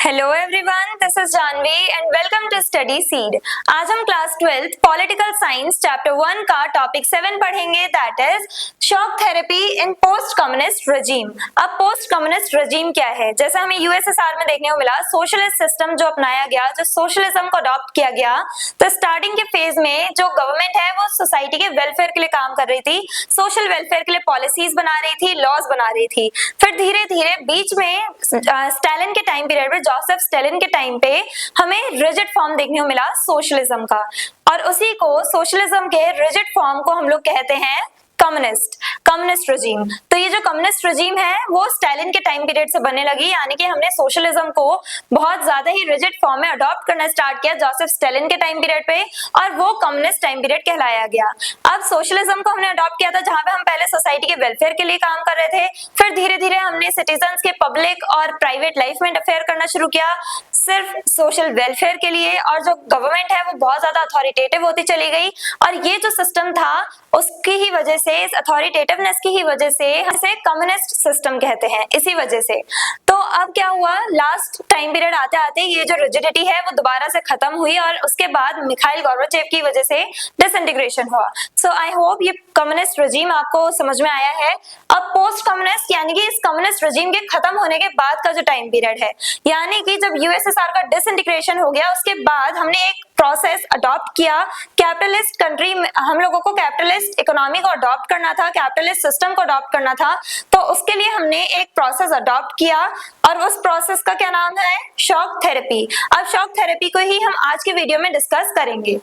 Hello everyone, this is Janvi and welcome to Study Seed. आज हम class 12th political science chapter 1 का topic 7 पढ़ेंगे, that is shock therapy in post communist regime. अब post communist रजीम क्या है? जैसे हमें यूएसएसआर में देखने को मिला, सोशलिस्ट सिस्टम जो अपनाया गया, जो सोशलिज्म को अडॉप्ट किया गया, तो स्टार्टिंग के फेज में जो गवर्नमेंट है वो सोसाइटी के वेलफेयर के लिए काम कर रही थी, सोशल वेलफेयर के लिए पॉलिसीज बना रही थी, लॉज बना रही थी। फिर धीरे धीरे बीच में स्टालिन के टाइम पीरियड में, जोसेफ स्टालिन के टाइम पे हमें रिजिड फॉर्म देखने को मिला सोशलिज्म का, और उसी को सोशलिज्म के रिजिड फॉर्म को हम लोग कहते हैं कम्युनिस्ट रजीम। तो ये जो कम्युनिस्ट रजीम है वो स्टालिन के टाइम पीरियड से बनने लगी, यानी कि हमने सोशलिज्म को बहुत ज्यादा ही रिजिड फॉर्म में अडॉप्ट करना स्टार्ट किया जोसेफ स्टालिन के टाइम पीरियड पे, और वो कम्युनिस्ट टाइम पीरियड कहलाया गया। अब सोशलिज्म को हमने अडॉप्ट किया था जहां पे हम पहले सोसाइटी के वेलफेयर के लिए काम कर रहे थे, फिर धीरे धीरे हमने सिटीजन्स के पब्लिक और प्राइवेट लाइफ में इंटरफेयर करना शुरू किया सिर्फ सोशल वेलफेयर के लिए, और जो गवर्नमेंट है वो बहुत ज्यादा अथॉरिटेटिव होती चली गई, और ये जो सिस्टम था उसकी ही वजह से, इस अथॉरिटेटिवनेस की ही वजह से हम इसे कम्युनिस्ट सिस्टम कहते हैं, इसी वजह से। तो अब क्या हुआ, लास्ट टाइम पीरियड आते आते ये जो रिजिडिटी है वो दोबारा से खत्म हुई, और उसके बाद मिखाइल गोर्बाचेव की वजह से डिसइंटीग्रेशन हुआ। सो आई होप ये कम्युनिस्ट रजीम आपको समझ में आया है। अब पोस्ट कम्युनिस्ट यानी कि इस कम्युनिस्ट रजीम के खत्म होने के बाद का जो टाइम पीरियड है, यानी कि जब यूएसएसआर का डिसइंटीग्रेशन हो गया, उसके बाद हमने एक प्रोसेस अडॉप्ट किया। कैपिटलिस्ट कंट्री, हम लोगों को कैपिटलिस्ट इकोनॉमी को अडॉप्ट करना था, कैपिटलिस्ट सिस्टम को अडॉप्ट करना था, तो उसके लिए हमने एक प्रोसेस अडॉप्ट किया, और उस प्रोसेस का क्या नाम है? Shock therapy. अब शॉक थेरेपी को ही हम आज के वीडियो में डिस्कस करेंगे।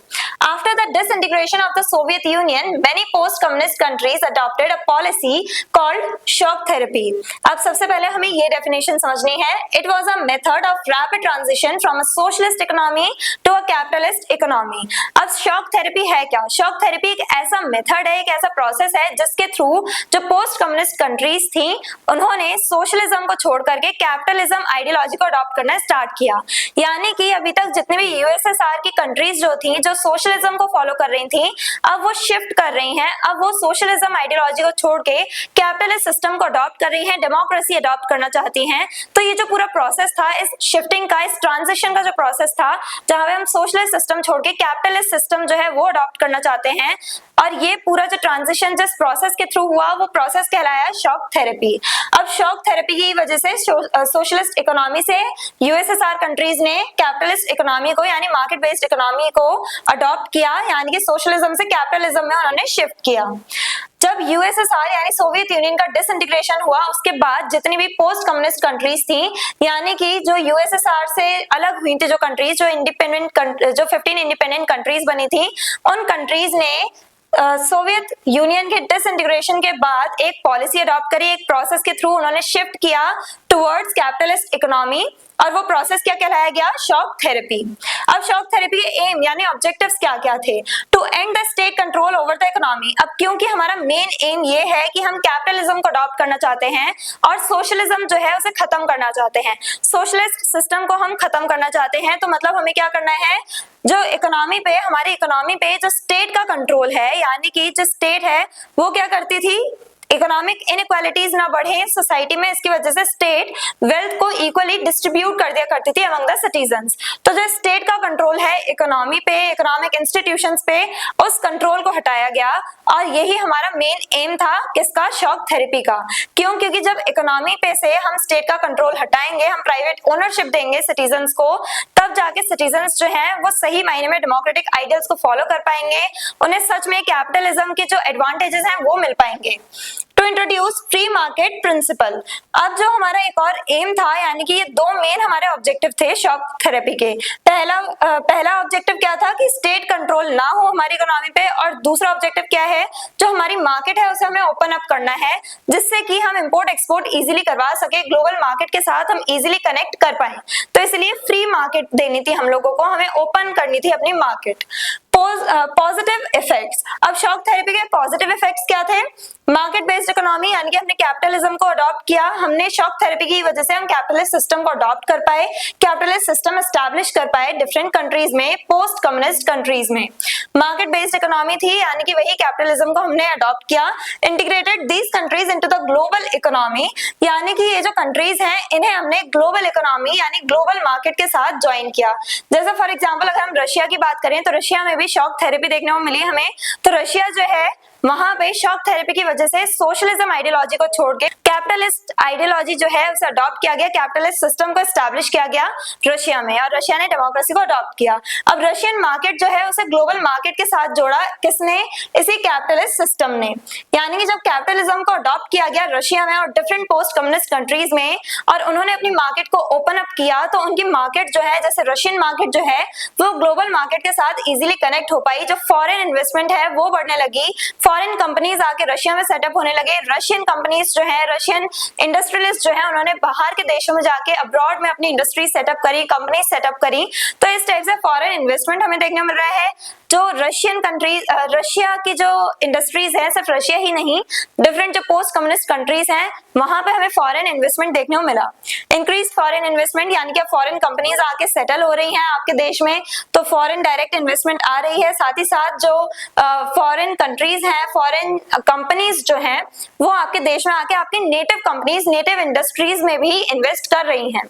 After the disintegration of the Soviet Union, many post communist countries adopted a policy called shock therapy. अब सबसे पहले हमें ये डेफिनेशन समझनी है। It was a method of rapid transition from a socialist economy to a capitalist economy. अब shock therapy है क्या? शॉक थेरेपी एक ऐसा मेथड है, एक ऐसा प्रोसेस है जिसके थ्रू जो पोस्ट कम्युनिस्ट कंट्रीज थी उन्होंने सोशलिज्म को छोड़ करके कैपिटलिज्म आइडियोलॉजी को अडॉप्ट करना स्टार्ट किया। यानी कि अभी तक जितने भी यूएसएसआर की कंट्रीज जो थी, जो सोशलिज्म को फॉलो कर रही थी, अब वो शिफ्ट कर रही हैं, अब वो सोशलिज्म आइडियोलॉजी को छोड़ के कैपिटलिस्ट सिस्टम को अडॉप्ट कर रही हैं, डेमोक्रेसी अडॉप्ट करना चाहती हैं। तो ये जो पूरा प्रोसेस था, इस शिफ्टिंग का, इस ट्रांजिशन का जो प्रोसेस था, जहां पे हम सोशलिस्ट सिस्टम छोड़ के कैपिटलिस्ट सिस्टम जो है वो अडॉप्ट करना चाहते हैं, और ये पूरा जो ट्रांजिशन जिस प्रोसेस के थ्रू हुआ वो प्रोसेस कहलाया शॉक थेरेपी। अब शॉक थेरेपी की वजह से सोशलिस्ट इकोनॉमी से यूएसएसआर कंट्रीज ने कैपिटलिस्ट इकोनॉमी को, यानी मार्केट बेस्ड इकोनॉमी को अडॉप्ट किया, यानी कि सोशलिज्म से कैपिटलिज्म में उन्होंने शिफ्ट किया। जब यूएसएसआर यानी सोवियत यूनियन का डिसइंटीग्रेशन हुआ, उसके बाद जितनी भी पोस्ट कम्युनिस्ट कंट्रीज थी, यानी कि जो यूएसएसआर से अलग हुई थी जो कंट्रीज, जो 15 इंडिपेंडेंट कंट्रीज बनी थी, उन कंट्रीज ने सोवियत यूनियन के डिसइंटीग्रेशन के बाद एक पॉलिसी अडॉप्ट करी, एक प्रोसेस के थ्रू उन्होंने शिफ्ट किया टुवर्ड्स कैपिटलिस्ट इकोनॉमी, और वो प्रोसेस क्या कहलाया गया? Shock therapy. अब शॉक थेरेपी के एम यानी ऑब्जेक्टिव्स क्या क्या थे? To end the state control over the economy. अब क्योंकि हमारा मेन एम ये है कि हम कैपिटलिज्म को अडॉप्ट करना चाहते हैं और सोशलिज्म जो है उसे खत्म करना चाहते हैं, सोशलिस्ट सिस्टम को हम खत्म करना चाहते हैं, तो मतलब हमें क्या करना है? जो इकोनॉमी पे, हमारी इकोनॉमी पे जो स्टेट का कंट्रोल है, यानी कि जो स्टेट है वो क्या करती थी? इकोनॉमिक इनइक्वालिटीज ना बढ़े सोसाइटी में, इसकी वजह से स्टेट वेल्थ को इक्वली डिस्ट्रीब्यूट कर दिया करती थी अमंग द सिटीजन्स। तो जो स्टेट का कंट्रोल है इकोनॉमी पे, इकोनॉमिक इंस्टीट्यूशंस पे, उस कंट्रोल को हटाया गया, और यही हमारा मेन एम था किसका? शॉक थेरेपी का। क्यों? क्योंकि जब इकोनॉमी पे से हम स्टेट का कंट्रोल हटाएंगे, हम प्राइवेट ओनरशिप देंगे सिटीजन्स को, तब जाके सिटीजन्स जो है वो सही मायने में डेमोक्रेटिक आइडियल्स को फॉलो कर पाएंगे, उन्हें सच में कैपिटलिज्म के जो एडवांटेजेस हैं वो मिल पाएंगे। To introduce free market principle. अब जो हमारा एक और एम था, यानी कि ये दो मेन हमारे ऑब्जेक्टिव थे शॉक थेरेपी के। पहला ऑब्जेक्टिव क्या था? कि स्टेट कंट्रोल ना हो हमारी इकोनॉमी पे, और दूसरा ऑब्जेक्टिव क्या है? जो हमारी मार्केट है उसे हमें ओपन अप करना है, जिससे कि हम इंपोर्ट एक्सपोर्ट इजीली करवा सके, ग्लोबल मार्केट के साथ हम इजीली कनेक्ट कर पाए। तो इसलिए फ्री मार्केट देनी थी हम लोगों को, हमें ओपन करनी थी अपनी मार्केट। Positive effects. अब शॉक थेरेपी के पॉजिटिव इफेक्ट्स क्या थे? मार्केट बेस्ड इकोनॉमी यानी कि हमने कैपिटलिज्म को अडॉप्ट किया, हमने शॉक थेरेपी की वजह से हम कैपिटलिस्ट सिस्टम को अडॉप्ट कर पाए, कैपिटलिस्ट सिस्टम एस्टैब्लिश कर पाए डिफरेंट कंट्रीज में, पोस्ट कम्युनिस्ट कंट्रीज में। मार्केट बेस्ड इकोनॉमी थी यानी कि वही कैपिटलिज्म को हमने अडॉप्ट किया, integrated these countries into the global economy, यानी कि ये जो कंट्रीज हैं इन्हें हमने ग्लोबल इकोनॉमी यानी ग्लोबल मार्केट के साथ ज्वाइन किया। जैसे फॉर एग्जांपल अगर हम रशिया की बात करें तो रशिया में भी शॉक थेरेपी देखने को मिली हमें। तो रशिया जो है वहां पे शॉक थेरेपी की वजह से सोशलिज्म आइडियोलॉजी को छोड़ के कैपिटलिस्ट आइडियोलॉजी जो है उसे अडॉप्ट किया गया, कैपिटलिस्ट सिस्टम को एस्टैब्लिश किया गया रशिया में, और रशिया ने डेमोक्रेसी को अडॉप्ट किया। अब रशियन मार्केट जो है उसे ग्लोबल मार्केट के साथ जोड़ा, किसने? इसी कैपिटलिस्ट सिस्टम ने। यानी कि जब कैपिटलिज्म को अडॉप्ट किया गया रशिया में और डिफरेंट पोस्ट कम्युनिस्ट कंट्रीज में, और उन्होंने अपनी मार्केट को ओपन अप किया, तो उनकी मार्केट जो है, जैसे रशियन मार्केट जो है वो ग्लोबल मार्केट के साथ इजीली कनेक्ट हो पाई। जो फॉरेन इन्वेस्टमेंट है वो बढ़ने लगी, फॉरेन कंपनीज आके रशिया में सेटअप होने लगे, रशियन कंपनीज जो है, रशियन इंडस्ट्रियलिस्ट जो है उन्होंने बाहर के देशों में जाके अब्रॉड में अपनी इंडस्ट्री सेटअप करी, कंपनी सेटअप करी। तो इस टाइप से फॉरेन इन्वेस्टमेंट हमें देखने को मिल रहा है। जो रशियन कंट्रीज, रशिया की जो इंडस्ट्रीज है, सिर्फ रशिया ही नहीं, डिफरेंट जो पोस्ट कम्युनिस्ट कंट्रीज हैं वहां पे हमें फॉरेन इन्वेस्टमेंट देखने को मिला। इंक्रीज फॉरेन इन्वेस्टमेंट यानी कि फॉरेन कंपनीज आके सेटल हो रही हैं आपके देश में, तो फॉरेन डायरेक्ट इन्वेस्टमेंट आ रही है। साथ ही साथ जो फॉरेन कंट्रीज हैं, फॉरेन कंपनीज जो हैं वो आपके देश में आके आपकी नेटिव कंपनीज, नेटिव इंडस्ट्रीज में भी इन्वेस्ट कर रही हैं।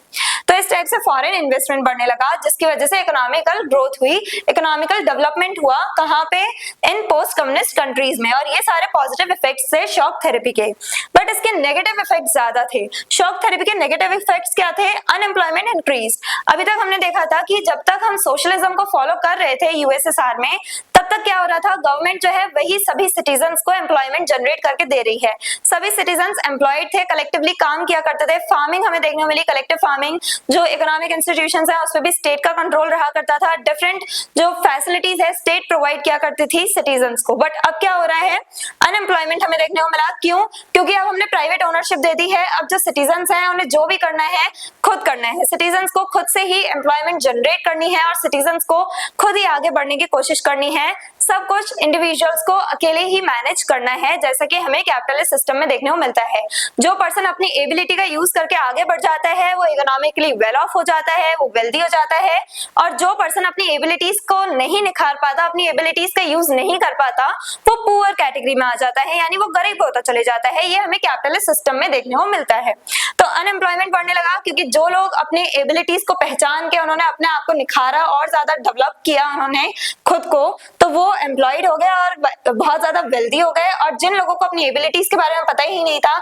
तो इस टाइप से फॉरेन इन्वेस्टमेंट बढ़ने लगा, जिसकी वजह से इकोनॉमिकल ग्रोथ हुई, इकोनॉमिकल डेवलपमेंट हुआ। कहां पे? इन पोस्ट कम्युनिस्ट कंट्रीज में। और ये सारे पॉजिटिव इफेक्ट्स थे शॉक थेरेपी के, बट इसके नेगेटिव इफेक्ट्स ज्यादा थे। शॉक थेरेपी के नेगेटिव इफेक्ट्स क्या थे? Unemployment increase. अभी तक हमने देखा था कि जब तक हम सोशलिज्म को फॉलो कर रहे थे यूएसएसआर में, तब तक क्या हो रहा था? गवर्नमेंट जो है वही सभी सिटीजन्स को एम्प्लॉयमेंट जनरेट करके दे रही है, सभी सिटीजन्स एम्प्लॉयड थे, कलेक्टिवली काम किया करते थे। फार्मिंग हमें देखने को मिली, कलेक्टिव फार्मिंग, जो इकोनॉमिक इंस्टीट्यूशंस है उसपे भी स्टेट का कंट्रोल रहा करता था। डिफरेंट जो फैसिलिटीज है स्टेट प्रोवाइड किया करती थी सिटीजन्स को। बट अब क्या हो रहा है? अनएम्प्लॉयमेंट हमें देखने को मिला। क्यों? क्योंकि अब हमने प्राइवेट ओनरशिप दे दी है। अब जो सिटीजन्स हैं उन्हें जो भी करना है खुद करना है, सिटीजन्स को खुद से ही एम्प्लॉयमेंट जनरेट करनी है और सिटीजन्स को खुद ही आगे बढ़ने की कोशिश करनी है। सब कुछ इंडिविजुअल्स को अकेले ही मैनेज करना है, जैसा कि हमें कैपिटलिस्ट सिस्टम में देखने को मिलता है। जो पर्सन अपनी एबिलिटी का यूज करके आगे बढ़ जाता है वो इकोनॉमिकली वेल ऑफ हो जाता है, वो वेल्दी हो जाता है। और जो पर्सन अपनी एबिलिटीज को नहीं निखार पाता, अपनी एबिलिटीज का यूज नहीं कर पाता, वो पुअर कैटेगरी में आ जाता है, यानी वो गरीब होता चले जाता है। ये हमें कैपिटलिस्ट सिस्टम में देखने को मिलता है। तो अनएम्प्लॉयमेंट बढ़ने लगा क्योंकि जो लोग अपनी एबिलिटीज को पहचान के उन्होंने अपने आप को निखारा और ज्यादा डेवलप किया उन्होंने खुद को, तो वो एम्प्लॉयड हो गए और बहुत ज्यादा वेल्दी हो गए। और जिन लोगों को अपनी एबिलिटीज के बारे में पता ही नहीं था,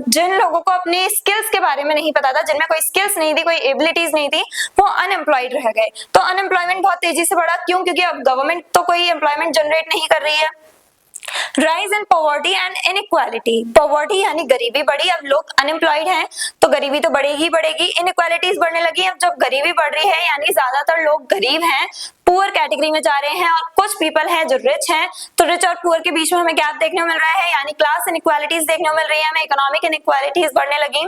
जिन लोगों को अपनी स्किल्स के बारे में नहीं पता था, जिनमें कोई स्किल्स नहीं थी, कोई एबिलिटीज नहीं थी, वो अनएम्प्लॉयड रह गए। तो अनएम्प्लॉयमेंट बहुत तेजी से बढ़ा। क्यों? क्योंकि अब गवर्नमेंट तो कोई एम्प्लॉयमेंट जनरेट नहीं कर रही है। Rise in poverty and inequality. Poverty यानी गरीबी बढ़ी, अब लोग अनएम्प्लॉयड हैं तो गरीबी तो बढ़ेगी बढ़ेगी। इनइक्वालिटीज बढ़ने लगी, अब जब गरीबी बढ़ रही है यानी ज्यादातर लोग गरीब हैं, पुअर कैटेगरी में जा रहे हैं, और कुछ पीपल हैं जो रिच हैं। तो रिच और पुअर के बीच में हमें गैप देखने को मिल रहा है, यानी क्लास इनइक्वालिटीज देखने को मिल रही है हमें, इकोनॉमिक इनइक्वालिटीज बढ़ने लगी।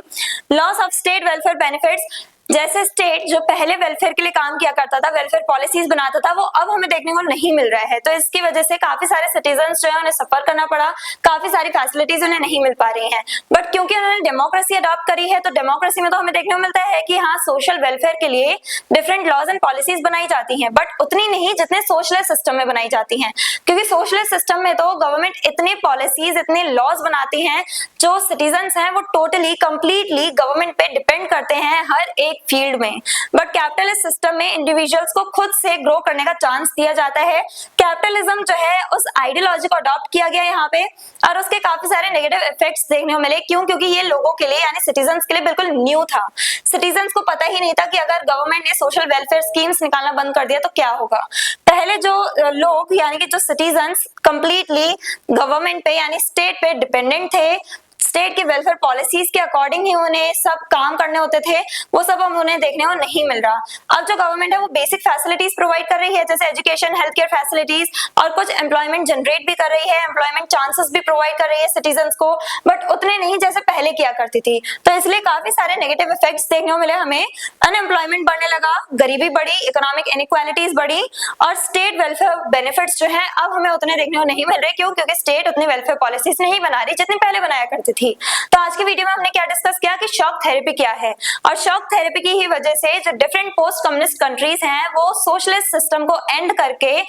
Loss of state welfare benefits, जैसे स्टेट जो पहले वेलफेयर के लिए काम किया करता था, वेलफेयर पॉलिसीज बनाता था, वो अब हमें देखने को नहीं मिल रहा है। तो इसकी वजह से काफी सारे सिटीजन्स जो है उन्हें सफर करना पड़ा, काफी सारी फैसिलिटीज उन्हें नहीं मिल पा रही हैं। बट क्योंकि उन्होंने डेमोक्रेसी अडॉप्ट करी है, तो डेमोक्रेसी में तो हमें देखने को मिलता है कि हाँ, सोशल वेलफेयर के लिए डिफरेंट लॉज एंड पॉलिसीज बनाई जाती हैं, बट उतनी नहीं जितने सोशलिस्ट सिस्टम में बनाई जाती हैं। क्योंकि सोशलिस्ट सिस्टम में तो गवर्नमेंट इतनी पॉलिसीज, इतने लॉज बनाती हैं, जो सिटीजन्स हैं वो टोटली कंप्लीटली गवर्नमेंट पे डिपेंड करते हैं हर एक फील्ड में। बट कैपिटलिस्ट सिस्टम में इंडिविजुअल्स को खुद से ग्रो करने का चांस दिया जाता है। कैपिटलिज्म जो है उस आइडियोलॉजी को अडॉप्ट किया गया यहाँ पे, और उसके काफी सारे नेगेटिव इफेक्ट्स देखने को मिले। क्यों? क्योंकि ये लोगों के लिए यानी सिटीजन्स के लिए बिल्कुल न्यू था। सिटीजन्स को पता ही नहीं था कि अगर गवर्नमेंट ने सोशल वेलफेयर स्कीम्स निकालना बंद कर दिया तो क्या होगा। पहले जो लोग यानी कि जो सिटीजन्स कंप्लीटली गवर्नमेंट पे यानी स्टेट पे डिपेंडेंट थे, स्टेट की वेलफेयर पॉलिसीज के अकॉर्डिंग ही उन्हें सब काम करने होते थे, वो सब अब उन्हें देखने को नहीं मिल रहा। अब जो गवर्नमेंट है वो बेसिक फैसिलिटीज प्रोवाइड कर रही है, जैसे एजुकेशन, हेल्थ केयर फैसिलिटीज, और कुछ एम्प्लॉयमेंट जनरेट भी कर रही है, एम्प्लॉयमेंट चांसेस भी प्रोवाइड कर रही है सिटीजन को, बट उतने नहीं जैसे पहले किया करती थी। तो इसलिए काफी सारे नेगेटिव इफेक्ट्स देखने को मिले हमें। अनएम्प्लॉयमेंट बढ़ने लगा, गरीबी बढ़ी, इकोनॉमिक इनइक्वालिटीज बढ़ी, और स्टेट वेलफेयर बेनिफिट्स जो है अब हमें उतने देखने को नहीं मिल रहे। क्यों? क्योंकि स्टेट उतनी वेलफेयर पॉलिसीज नहीं बना रही जितनी पहले बनाया करती थी। तो आज की वीडियो में हमने क्या डिस्कस किया कि शॉक थेरेपी क्या है, और शॉक थेरेपी की ही वजह से जो डिफरेंट पोस्ट कम्युनिस्ट कंट्रीज हैं वो सोशलिस्ट सिस्टम को एंड करके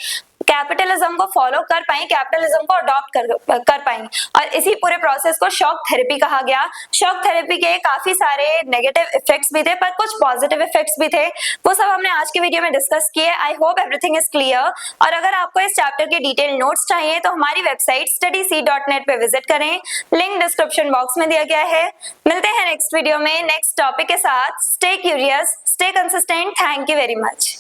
कैपिटलिज्म को फॉलो कर पाई, कैपिटलिज्म को अडॉप्ट कर पाई, और इसी पूरे प्रोसेस को शॉक थेरेपी कहा गया। शॉक थेरेपी के काफी सारे नेगेटिव इफेक्ट्स भी थे, पर कुछ पॉजिटिव इफेक्ट्स भी थे, वो सब हमने आज की वीडियो में डिस्कस किए। I hope everything is clear. और अगर आपको इस चैप्टर के डिटेल नोट्स चाहिए तो हमारी वेबसाइट studyseed.net पे विजिट करें, लिंक डिस्क्रिप्शन बॉक्स में दिया गया है। मिलते हैं नेक्स्ट वीडियो में नेक्स्ट टॉपिक के साथ। Stay curious, stay consistent. Thank you very much.